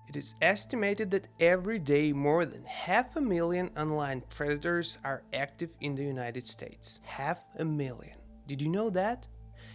It is estimated that every day more than 500,000 online predators are active in the United States. 500,000. Did you know that?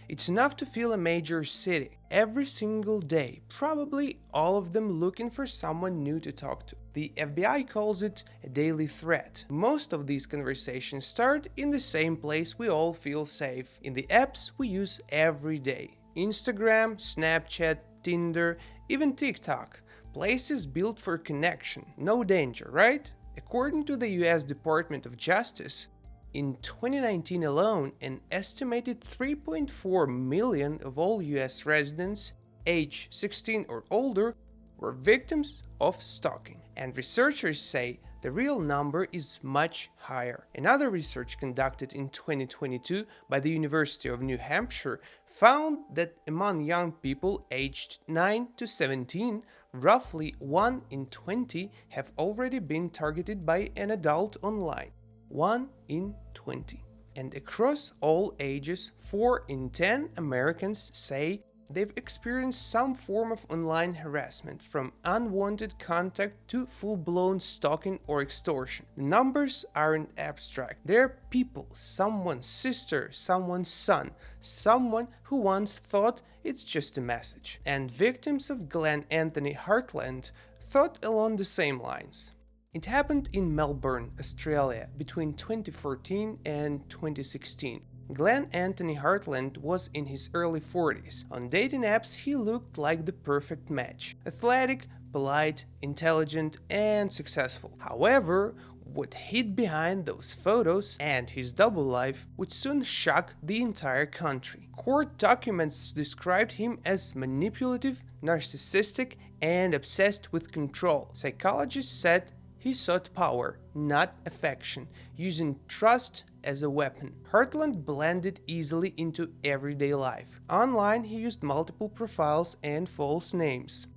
It's enough to fill a major city every single day, probably all of them looking for someone new to talk to. The FBI calls it a daily threat. Most of these conversations start in the same place we all feel safe, in the apps we use every day. Instagram, Snapchat, Tinder, even TikTok. Places built for connection. No danger, right? According to the US Department of Justice, in 2019 alone, an estimated 3.4 million of all US residents age 16 or older were victims of stalking. And researchers say the real number is much higher. Another research conducted in 2022 by the University of New Hampshire found that among young people aged 9 to 17, roughly 1 in 20 have already been targeted by an adult online. 1 in 20. And across all ages, 4 in 10 Americans say they've experienced some form of online harassment, from unwanted contact to full-blown stalking or extortion. The numbers aren't abstract. They're people, someone's sister, someone's son, someone who once thought it's just a message. And victims of Glen Anthony Heartland thought along the same lines. It happened in Melbourne, Australia, between 2014 and 2016. Glen Anthony Heartland was in his early 40s. On dating apps, he looked like the perfect match. Athletic, polite, intelligent, and successful. However, what hid behind those photos and his double life would soon shock the entire country. Court documents described him as manipulative, narcissistic, and obsessed with control. Psychologists said he sought power, not affection, using trust as a weapon. Heartland blended easily into everyday life. Online, he used multiple profiles and false names.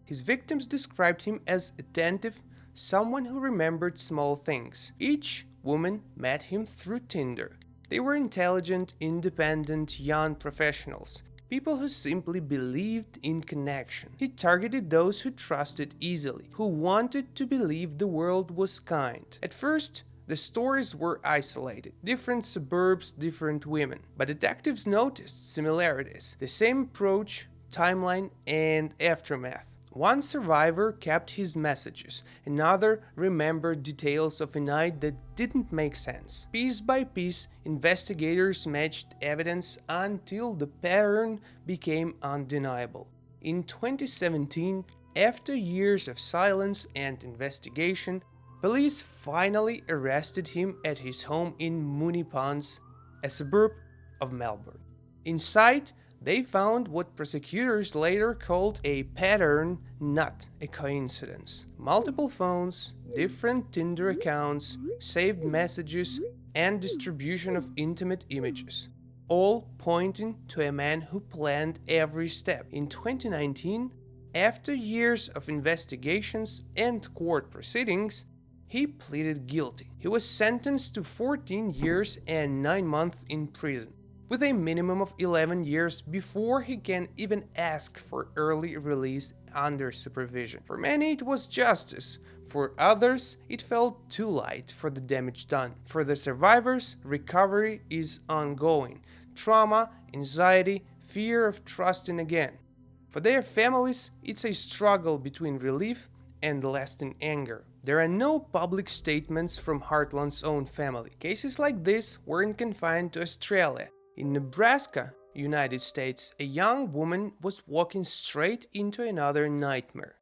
His victims described him as attentive, someone who remembered small things. Each woman met him through Tinder. They were intelligent, independent, young professionals. People who simply believed in connection. He targeted those who trusted easily, who wanted to believe the world was kind. At first, the stories were isolated. Different suburbs, different women. But detectives noticed similarities. The same approach, timeline, and aftermath. One survivor kept his messages, another remembered details of a night that didn't make sense. Piece by piece, investigators matched evidence until the pattern became undeniable. In 2017, after years of silence and investigation, police finally arrested him at his home in Moonee Ponds, a suburb of Melbourne. Inside, they found what prosecutors later called a pattern, not a coincidence. Multiple phones, different Tinder accounts, saved messages, and distribution of intimate images, all pointing to a man who planned every step. In 2019, after years of investigations and court proceedings, he pleaded guilty. He was sentenced to 14 years and 9 months in prison, with a minimum of 11 years before he can even ask for early release under supervision. For many, it was justice. For others, it felt too light for the damage done. For the survivors, recovery is ongoing. Trauma, anxiety, fear of trusting again. For their families, it's a struggle between relief and lasting anger. There are no public statements from Heartland's own family. Cases like this weren't confined to Australia. In Nebraska, United States, a young woman was walking straight into another nightmare.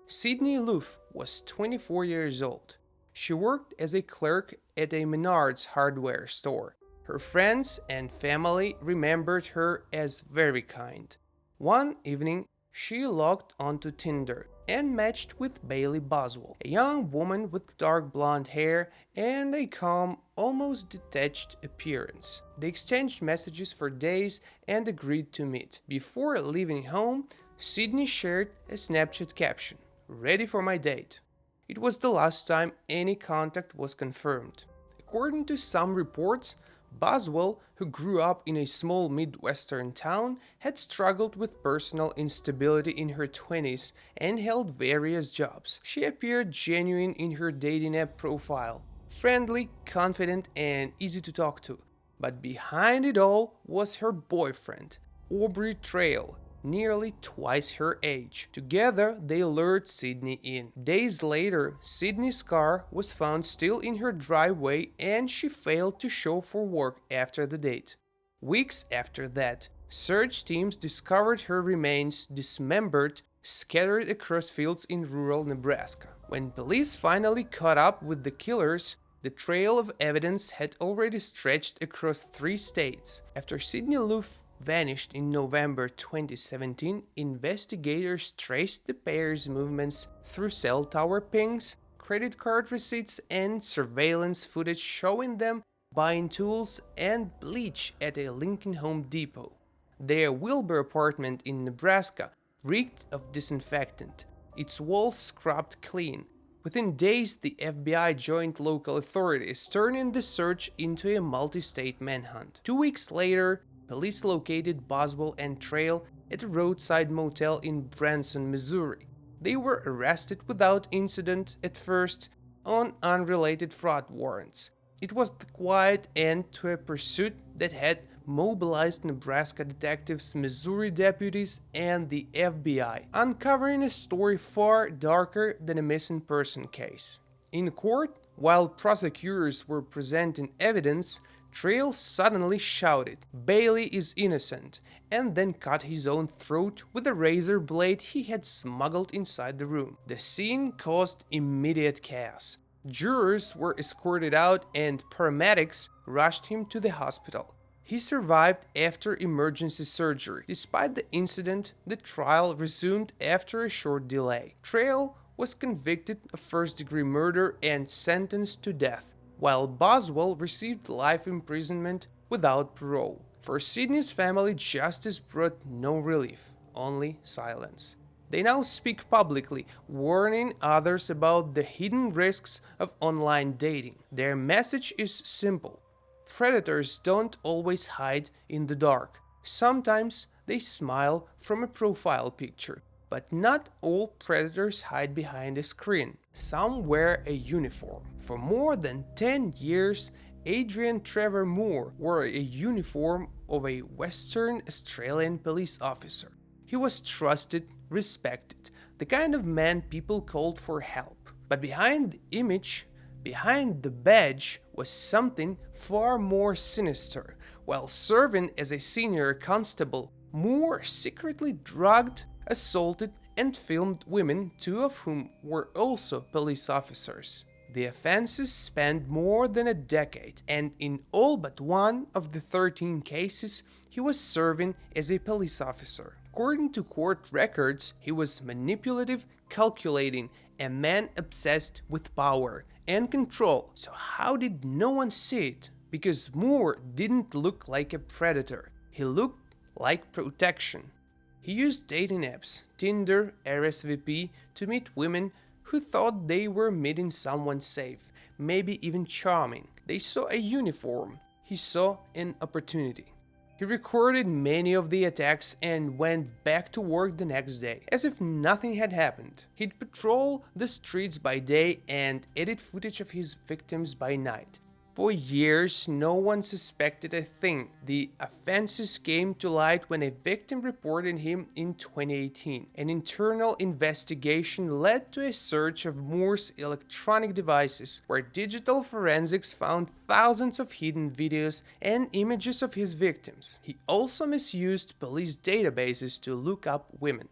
Sydney Loof was 24 years old. She worked as a clerk at a Menards hardware store. Her friends and family remembered her as very kind. One evening, she logged onto Tinder and matched with Bailey Boswell, a young woman with dark blonde hair and a calm, almost detached appearance. They exchanged messages for days and agreed to meet. Before leaving home, Sydney shared a Snapchat caption, "Ready for my date." It was the last time any contact was confirmed. According to some reports, Boswell, who grew up in a small Midwestern town, had struggled with personal instability in her 20s and held various jobs. She appeared genuine in her dating app profile, friendly, confident, and easy to talk to. But behind it all was her boyfriend, Aubrey Trail, nearly twice her age. Together, they lured Sydney in. Days later, Sydney's car was found still in her driveway and she failed to show for work after the date. Weeks after that, search teams discovered her remains dismembered, scattered across fields in rural Nebraska. When police finally caught up with the killers, the trail of evidence had already stretched across 3 states. After Sydney Lou vanished in November 2017, investigators traced the pair's movements through cell tower pings, credit card receipts, and surveillance footage showing them buying tools and bleach at a Lincoln Home Depot. Their Wilbur apartment in Nebraska reeked of disinfectant, its walls scrubbed clean. Within days, the FBI joined local authorities, turning the search into a multi-state manhunt. 2 weeks later, police located Boswell and Trail at a roadside motel in Branson, Missouri. They were arrested without incident at first on unrelated fraud warrants. It was the quiet end to a pursuit that had mobilized Nebraska detectives, Missouri deputies, and the FBI, uncovering a story far darker than a missing person case. In court, while prosecutors were presenting evidence, Trail suddenly shouted, "Bailey is innocent," and then cut his own throat with a razor blade he had smuggled inside the room. The scene caused immediate chaos. Jurors were escorted out and paramedics rushed him to the hospital. He survived after emergency surgery. Despite the incident, the trial resumed after a short delay. Trail was convicted of first-degree murder and sentenced to death, while Boswell received life imprisonment without parole. For Sydney's family, justice brought no relief, only silence. They now speak publicly, warning others about the hidden risks of online dating. Their message is simple: predators don't always hide in the dark. Sometimes they smile from a profile picture, but not all predators hide behind a screen. Some wear a uniform. For more than 10 years, Adrian Trevor Moore wore a uniform of a Western Australian police officer. He was trusted, respected, the kind of man people called for help. But behind the image, behind the badge, was something far more sinister. While serving as a senior constable, Moore secretly drugged, assaulted, and filmed women, 2 of whom were also police officers. The offenses spanned more than a decade, and in all but one of the 13 cases, he was serving as a police officer. According to court records, he was manipulative, calculating, a man obsessed with power and control. So how did no one see it? Because Moore didn't look like a predator. He looked like protection. He used dating apps, Tinder, RSVP, to meet women who thought they were meeting someone safe, maybe even charming. They saw a uniform. He saw an opportunity. He recorded many of the attacks and went back to work the next day, as if nothing had happened. He'd patrol the streets by day and edit footage of his victims by night. For years, no one suspected a thing. The offenses came to light when a victim reported him in 2018. An internal investigation led to a search of Moore's electronic devices, where digital forensics found thousands of hidden videos and images of his victims. He also misused police databases to look up women.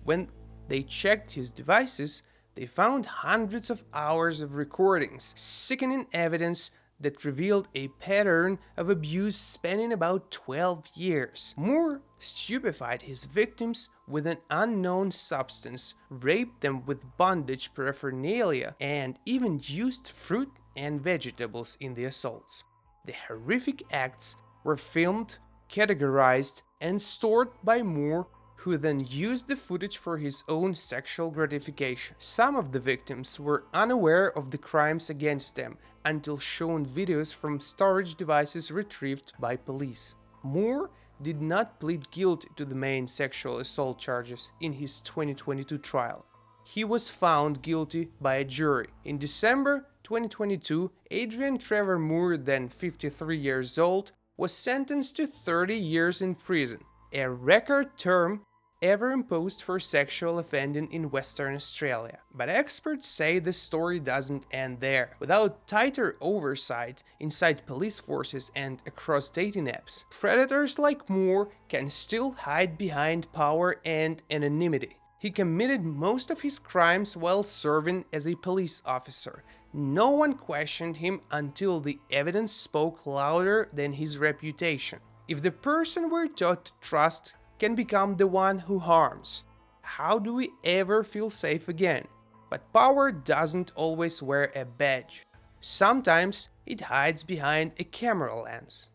When they checked his devices, they found hundreds of hours of recordings, sickening evidence that revealed a pattern of abuse spanning about 12 years. Moore stupefied his victims with an unknown substance, raped them with bondage paraphernalia, and even used fruit and vegetables in the assaults. The horrific acts were filmed, categorized, and stored by Moore, who then used the footage for his own sexual gratification. Some of the victims were unaware of the crimes against them. until shown videos from storage devices retrieved by police. Moore did not plead guilty to the main sexual assault charges in his 2022 trial. He was found guilty by a jury. In December 2022, Adrian Trevor Moore, then 53 years old, was sentenced to 30 years in prison, a record term ever imposed for sexual offending in Western Australia. But experts say the story doesn't end there. Without tighter oversight inside police forces and across dating apps, predators like Moore can still hide behind power and anonymity. He committed most of his crimes while serving as a police officer. No one questioned him until the evidence spoke louder than his reputation. If the person we're taught to trust can become the one who harms, how do we ever feel safe again? But power doesn't always wear a badge. Sometimes it hides behind a camera lens.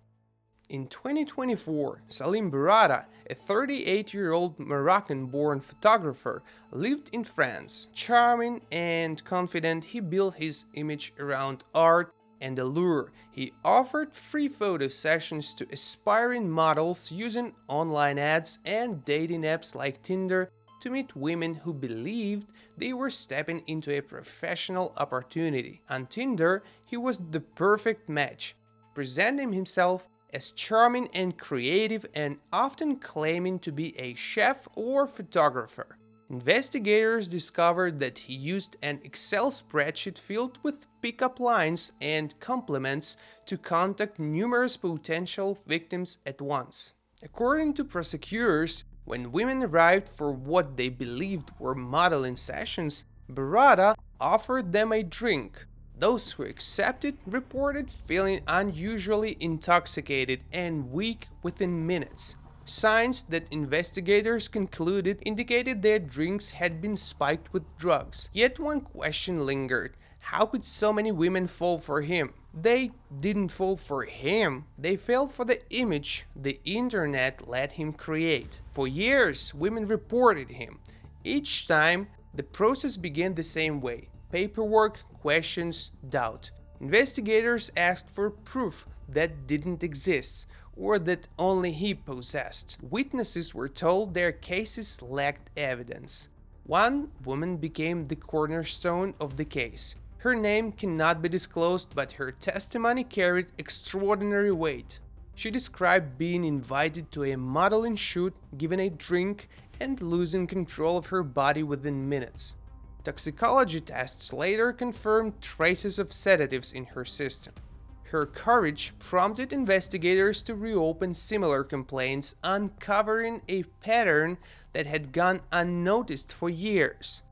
In 2024, Salim Barada, a 38-year-old Moroccan-born photographer, lived in France. Charming and confident, he built his image around art and allure. He offered free photo sessions to aspiring models using online ads and dating apps like Tinder to meet women who believed they were stepping into a professional opportunity. On Tinder, he was the perfect match, presenting himself as charming and creative and often claiming to be a chef or photographer. Investigators discovered that he used an Excel spreadsheet filled with pickup lines and compliments to contact numerous potential victims at once. According to prosecutors, when women arrived for what they believed were modeling sessions, Barada offered them a drink. Those who accepted reported feeling unusually intoxicated and weak within minutes. Signs that investigators concluded indicated their drinks had been spiked with drugs. Yet one question lingered. How could so many women fall for him? They didn't fall for him. They fell for the image the internet let him create. For years, women reported him. Each time, the process began the same way. Paperwork, questions, doubt. Investigators asked for proof that didn't exist, or that only he possessed. Witnesses were told their cases lacked evidence. One woman became the cornerstone of the case. Her name cannot be disclosed, but her testimony carried extraordinary weight. She described being invited to a modeling shoot, given a drink, and losing control of her body within minutes. Toxicology tests later confirmed traces of sedatives in her system. Her courage prompted investigators to reopen similar complaints, uncovering a pattern that had gone unnoticed for years.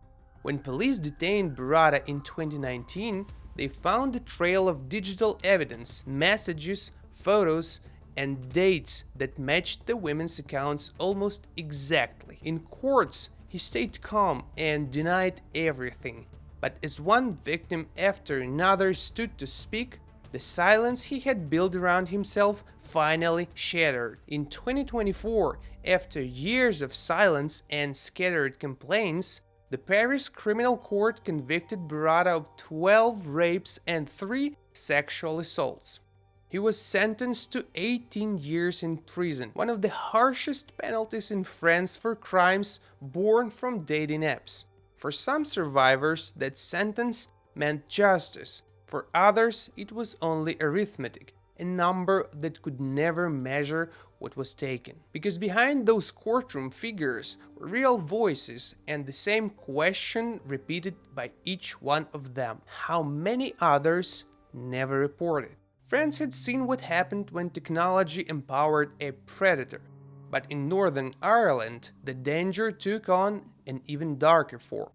When police detained Barada in 2019, they found a trail of digital evidence, messages, photos, and dates that matched the women's accounts almost exactly. In courts, he stayed calm and denied everything, but as one victim after another stood to speak, the silence he had built around himself finally shattered. In 2024, after years of silence and scattered complaints, the Paris Criminal Court convicted Barada of 12 rapes and 3 sexual assaults. He was sentenced to 18 years in prison, one of the harshest penalties in France for crimes born from dating apps. For some survivors, that sentence meant justice. For others, it was only arithmetic, a number that could never measure what was taken. Because behind those courtroom figures were real voices and the same question repeated by each one of them: how many others never reported? France had seen what happened when technology empowered a predator. But in Northern Ireland, the danger took on an even darker form,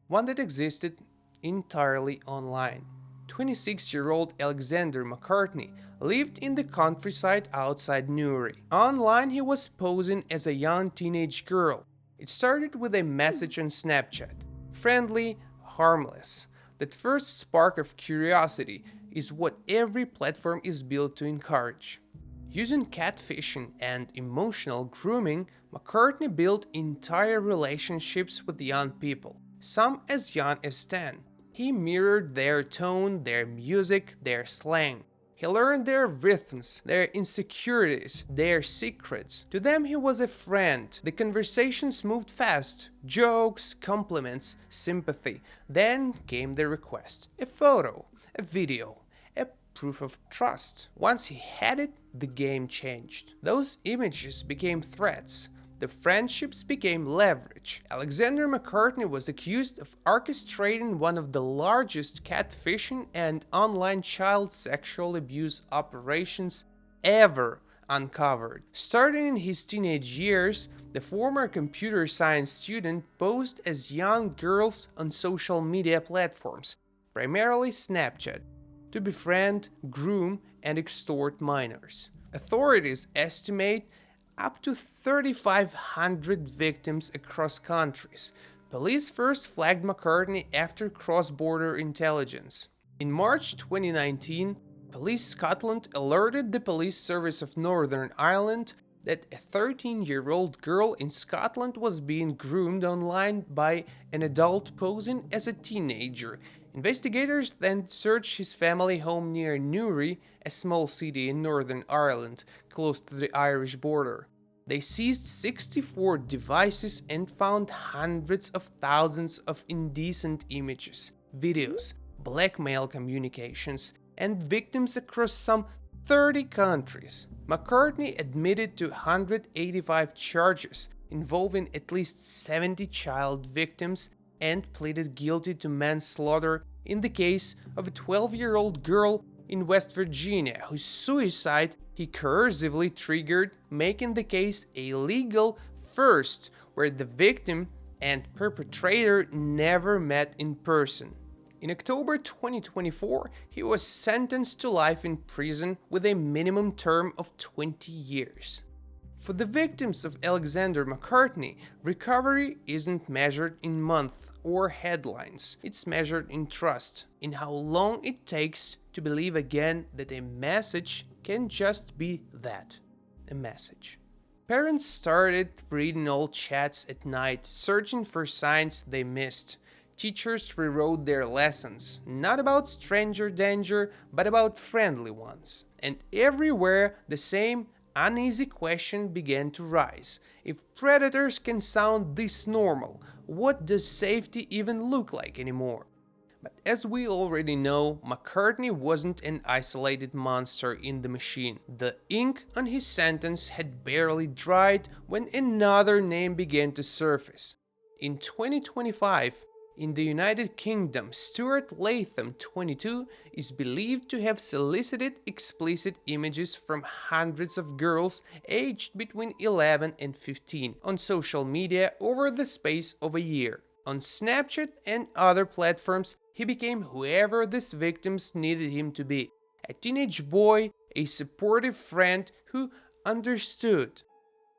one that existed entirely online. 26-year-old Alexander McCartney lived in the countryside outside Newry. Online, he was posing as a young teenage girl. It started with a message on Snapchat. Friendly, harmless. That first spark of curiosity is what every platform is built to encourage. Using catfishing and emotional grooming, McCartney built entire relationships with young people, some as young as 10. He mirrored their tone, their music, their slang. He learned their rhythms, their insecurities, their secrets. To them he was a friend. The conversations moved fast. Jokes, compliments, sympathy. Then came the request. A photo, a video, a proof of trust. Once he had it, the game changed. Those images became threats. The friendships became leverage. Alexander McCartney was accused of orchestrating one of the largest catfishing and online child sexual abuse operations ever uncovered. Starting in his teenage years, the former computer science student posed as young girls on social media platforms, primarily Snapchat, to befriend, groom, and extort minors. Authorities estimate up to 3,500 victims across countries. Police first flagged McCartney after cross-border intelligence. In March 2019, Police Scotland alerted the Police Service of Northern Ireland that a 13-year-old girl in Scotland was being groomed online by an adult posing as a teenager. Investigators then searched his family home near Newry, a small city in Northern Ireland, close to the Irish border. They seized 64 devices and found hundreds of thousands of indecent images, videos, blackmail communications, and victims across some 30 countries. McCartney admitted to 185 charges involving at least 70 child victims and pleaded guilty to manslaughter in the case of a 12-year-old girl in West Virginia whose suicide he coercively triggered, making the case a legal first where the victim and perpetrator never met in person. In October 2024, he was sentenced to life in prison with a minimum term of 20 years. For the victims of Alexander McCartney, recovery isn't measured in months or headlines. It's measured in trust, in how long it takes to believe again that a message can just be that, a message. Parents started reading old chats at night, searching for signs they missed. Teachers rewrote their lessons, not about stranger danger, but about friendly ones. And everywhere, the same uneasy question began to rise. If predators can sound this normal, what does safety even look like anymore? But as we already know, McCartney wasn't an isolated monster in the machine. The ink on his sentence had barely dried when another name began to surface. In 2025, in the United Kingdom, Stuart Latham, 22, is believed to have solicited explicit images from hundreds of girls aged between 11 and 15 on social media over the space of a year. On Snapchat and other platforms, he became whoever these victims needed him to be. A teenage boy, a supportive friend who understood.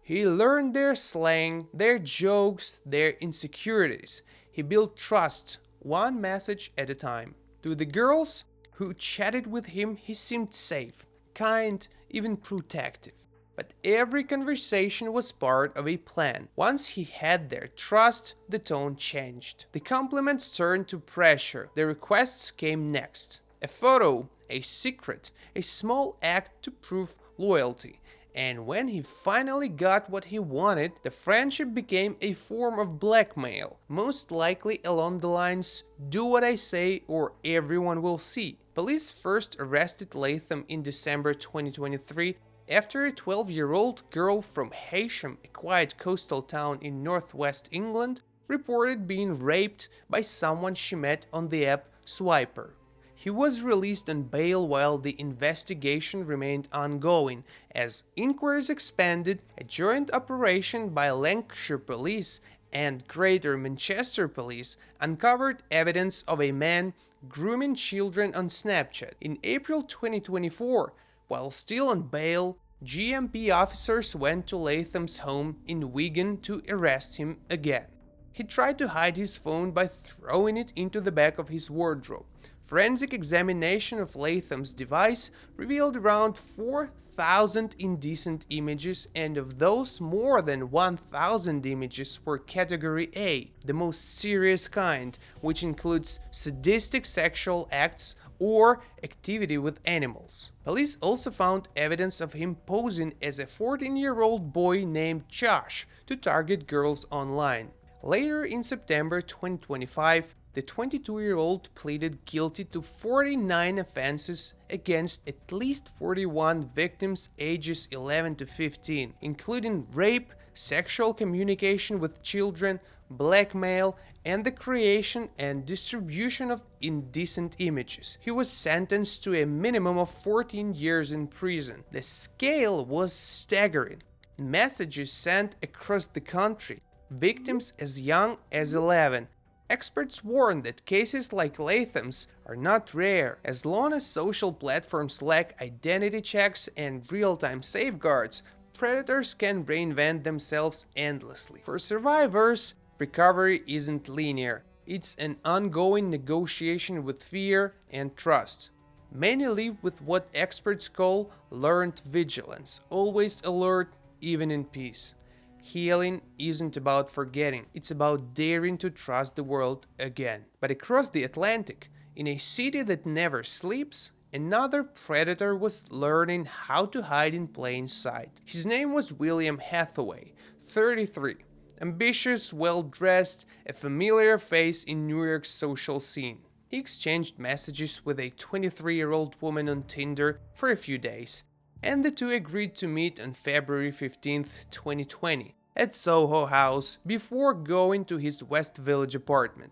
He learned their slang, their jokes, their insecurities. He built trust, one message at a time. To the girls who chatted with him, he seemed safe, kind, even protective. But every conversation was part of a plan. Once he had their trust, the tone changed. The compliments turned to pressure. The requests came next. A photo, a secret, a small act to prove loyalty. And when he finally got what he wanted, the friendship became a form of blackmail, most likely along the lines, "Do what I say or everyone will see." Police first arrested Latham in December 2023 after a 12-year-old girl from Heysham, a quiet coastal town in northwest England, reported being raped by someone she met on the app Swiper. He was released on bail while the investigation remained ongoing. As inquiries expanded, a joint operation by Lancashire Police and Greater Manchester Police uncovered evidence of a man grooming children on Snapchat. In April 2024, while still on bail, GMP officers went to Latham's home in Wigan to arrest him again. He tried to hide his phone by throwing it into the back of his wardrobe. Forensic examination of Latham's device revealed around 4,000 indecent images, and of those, more than 1,000 images were Category A, the most serious kind, which includes sadistic sexual acts or activity with animals. Police also found evidence of him posing as a 14-year-old boy named Josh to target girls online. Later in September 2025, the 22-year-old pleaded guilty to 49 offenses against at least 41 victims ages 11 to 15, including rape, sexual communication with children, blackmail, and the creation and distribution of indecent images. He was sentenced to a minimum of 14 years in prison. The scale was staggering. Messages sent across the country, victims as young as 11. Experts warn that cases like Latham's are not rare. As long as social platforms lack identity checks and real-time safeguards, predators can reinvent themselves endlessly. For survivors, recovery isn't linear. It's an ongoing negotiation with fear and trust. Many live with what experts call learned vigilance, always alert, even in peace. Healing isn't about forgetting, it's about daring to trust the world again. But across the Atlantic, in a city that never sleeps, another predator was learning how to hide in plain sight. His name was William Hathaway, 33. Ambitious, well-dressed, a familiar face in New York's social scene. He exchanged messages with a 23-year-old woman on Tinder for a few days, and the two agreed to meet on February 15, 2020, at Soho House before going to his West Village apartment.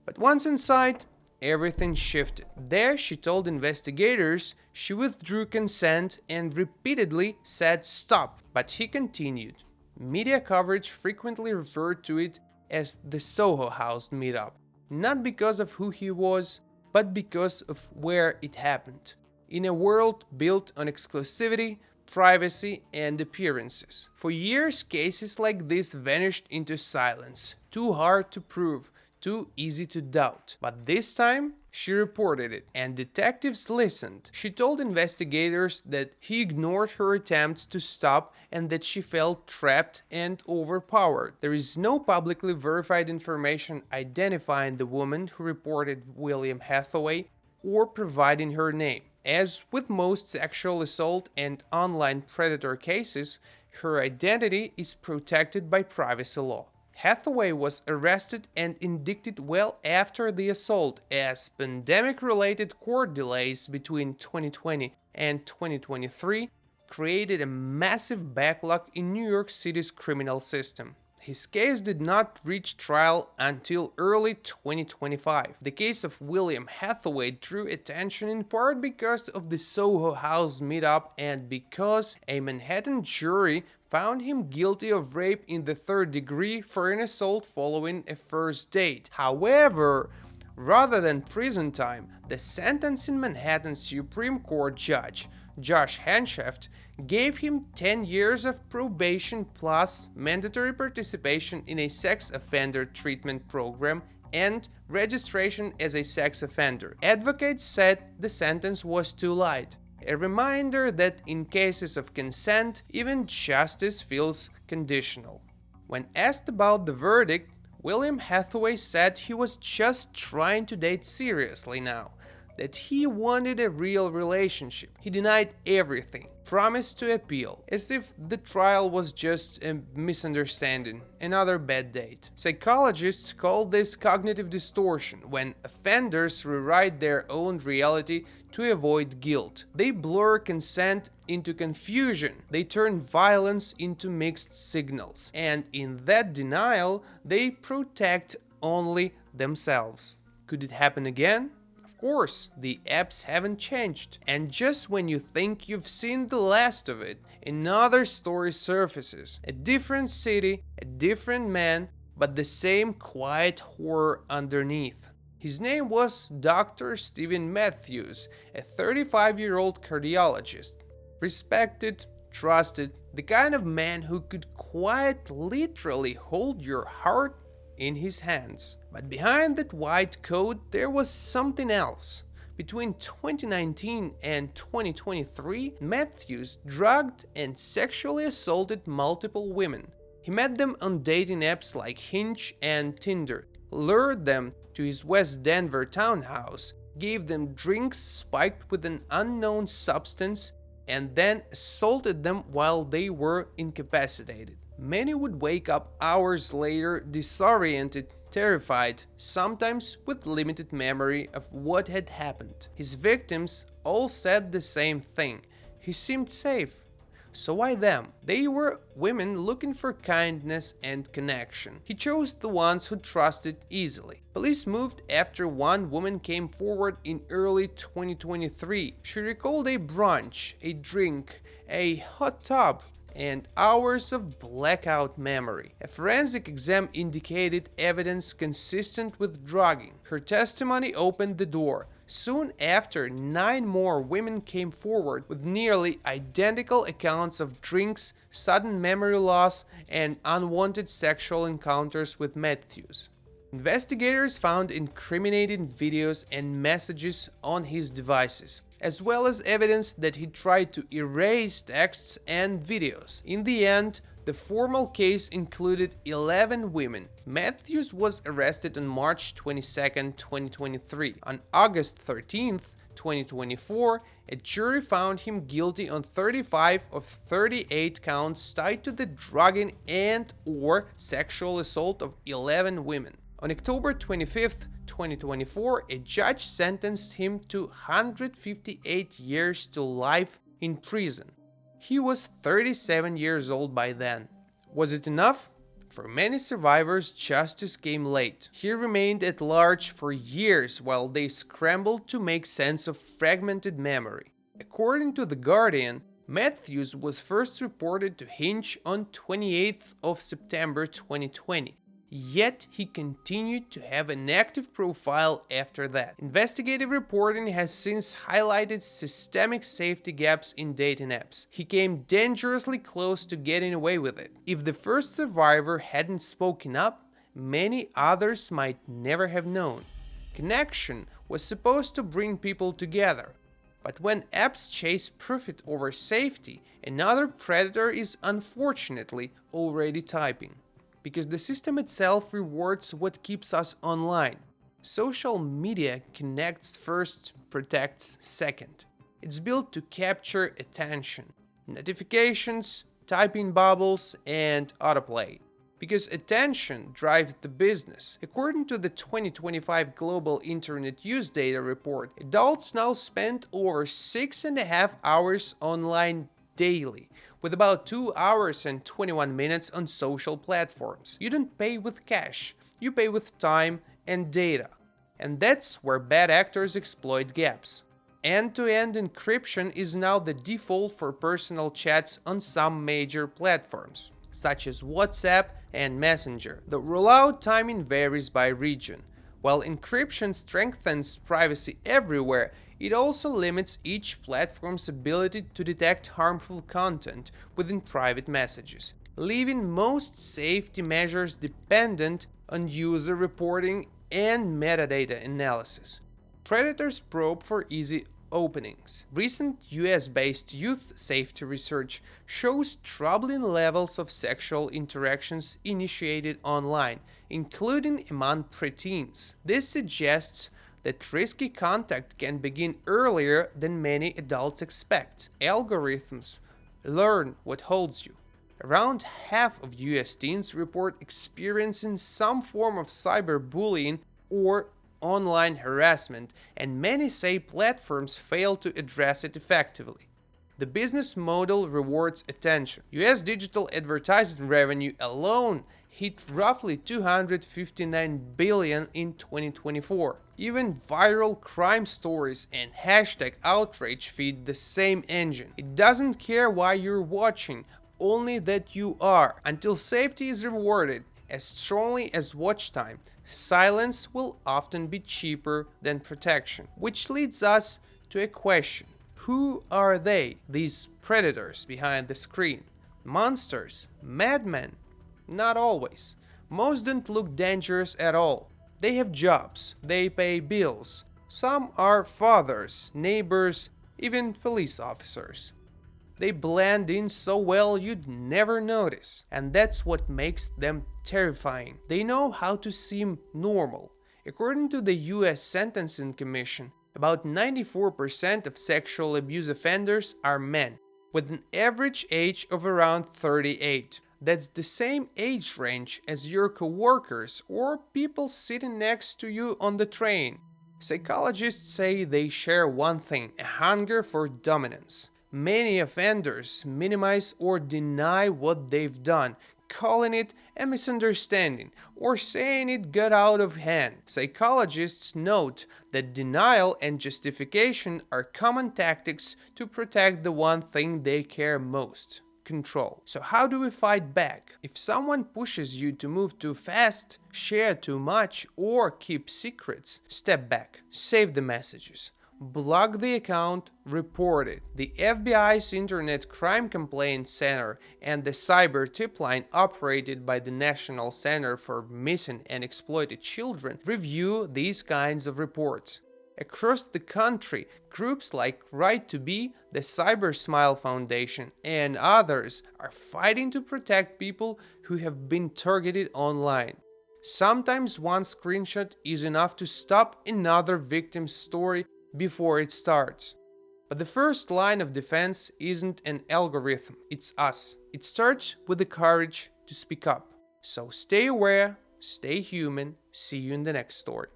But once inside, everything shifted. There, she told investigators she withdrew consent and repeatedly said stop, but he continued. Media coverage frequently referred to it as the Soho House meetup, not because of who he was, but because of where it happened. In a world built on exclusivity, privacy, and appearances. For years, cases like this vanished into silence, too hard to prove, too easy to doubt. But this time, she reported it, and detectives listened. She told investigators that he ignored her attempts to stop and that she felt trapped and overpowered. There is no publicly verified information identifying the woman who reported William Hathaway or providing her name. As with most sexual assault and online predator cases, her identity is protected by privacy law. Hathaway was arrested and indicted well after the assault, as pandemic-related court delays between 2020 and 2023 created a massive backlog in New York City's criminal system. His case did not reach trial until early 2025. The case of William Hathaway drew attention in part because of the Soho House meetup and because a Manhattan jury found him guilty of rape in the third degree for an assault following a first date. However, rather than prison time, the sentence in Manhattan Supreme Court judge Josh Henshaft gave him 10 years of probation plus mandatory participation in a sex offender treatment program and registration as a sex offender. Advocates said the sentence was too light, a reminder that in cases of consent, even justice feels conditional. When asked about the verdict, William Hathaway said he was just trying to date seriously now, that he wanted a real relationship. He denied everything, promised to appeal, as if the trial was just a misunderstanding, another bad date. Psychologists call this cognitive distortion, when offenders rewrite their own reality to avoid guilt. They blur consent into confusion, they turn violence into mixed signals, and in that denial, they protect only themselves. Could it happen again? Of course, the apps haven't changed. And just when you think you've seen the last of it, another story surfaces. A different city, a different man, but the same quiet horror underneath. His name was Dr. Stephen Matthews, a 35-year-old cardiologist. Respected, trusted, the kind of man who could quite literally hold your heart in his hands. But behind that white coat, there was something else. Between 2019 and 2023, Matthews drugged and sexually assaulted multiple women. He met them on dating apps like Hinge and Tinder, lured them to his West Denver townhouse, gave them drinks spiked with an unknown substance, and then assaulted them while they were incapacitated. Many would wake up hours later disoriented, terrified, sometimes with limited memory of what had happened. His victims all said the same thing: he seemed safe. So why them? They were women looking for kindness and connection. He chose the ones who trusted easily. Police moved after one woman came forward in early 2023. She recalled a brunch, a drink, a hot tub, and hours of blackout memory. A forensic exam indicated evidence consistent with drugging. Her testimony opened the door. Soon after, 9 more women came forward with nearly identical accounts of drinks, sudden memory loss, and unwanted sexual encounters with Matthews. Investigators found incriminating videos and messages on his devices, as well as evidence that he tried to erase texts and videos. In the end, the formal case included 11 women. Matthews was arrested on March 22, 2023. On August 13, 2024, a jury found him guilty on 35 of 38 counts tied to the drugging and/or sexual assault of 11 women. On October 25, 2024, a judge sentenced him to 158 years to life in prison. He was 37 years old by then. Was it enough? For many survivors, justice came late. He remained at large for years while they scrambled to make sense of fragmented memory. According to The Guardian, Matthews was first reported to Hinge on 28th of September 2020. Yet he continued to have an active profile after that. Investigative reporting has since highlighted systemic safety gaps in dating apps. He came dangerously close to getting away with it. If the first survivor hadn't spoken up, many others might never have known. Connection was supposed to bring people together. But when apps chase profit over safety, another predator is unfortunately already typing. Because the system itself rewards what keeps us online. Social media connects first, protects second. It's built to capture attention. Notifications, typing bubbles, and autoplay. Because attention drives the business. According to the 2025 Global Internet Use Data Report, adults now spend over 6.5 hours online daily, with about 2 hours and 21 minutes on social platforms. You don't pay with cash, you pay with time and data. And that's where bad actors exploit gaps. End-to-end encryption is now the default for personal chats on some major platforms, such as WhatsApp and Messenger. The rollout timing varies by region. While encryption strengthens privacy everywhere, it also limits each platform's ability to detect harmful content within private messages, leaving most safety measures dependent on user reporting and metadata analysis. Predators probe for easy openings. Recent US-based youth safety research shows troubling levels of sexual interactions initiated online, including among preteens. This suggests that risky contact can begin earlier than many adults expect. Algorithms learn what holds you. Around half of US teens report experiencing some form of cyberbullying or online harassment, and many say platforms fail to address it effectively. The business model rewards attention. US digital advertising revenue alone hit roughly $259 billion in 2024. Even viral crime stories and hashtag outrage feed the same engine. It doesn't care why you're watching, only that you are. Until safety is rewarded as strongly as watch time, silence will often be cheaper than protection. Which leads us to a question. Who are they, these predators behind the screen? Monsters? Madmen? Not always. Most don't look dangerous at all. They have jobs, they pay bills. Some are fathers, neighbors, even police officers. They blend in so well you'd never notice. And that's what makes them terrifying. They know how to seem normal. According to the US Sentencing Commission, about 94% of sexual abuse offenders are men, with an average age of around 38. That's the same age range as your coworkers or people sitting next to you on the train. Psychologists say they share one thing: a hunger for dominance. Many offenders minimize or deny what they've done, calling it a misunderstanding or saying it got out of hand. Psychologists note that denial and justification are common tactics to protect the one thing they care most: control. So how do we fight back? If someone pushes you to move too fast, share too much, or keep secrets, step back, save the messages. Block the account, report it. The FBI's Internet Crime Complaint Center and the cyber tip line operated by the National Center for Missing and Exploited Children review these kinds of reports. Across the country, groups like Right to Be, the Cyber Smile Foundation, and others are fighting to protect people who have been targeted online. Sometimes one screenshot is enough to stop another victim's story before it starts. But the first line of defense isn't an algorithm, it's us. It starts with the courage to speak up. So stay aware, stay human, see you in the next story.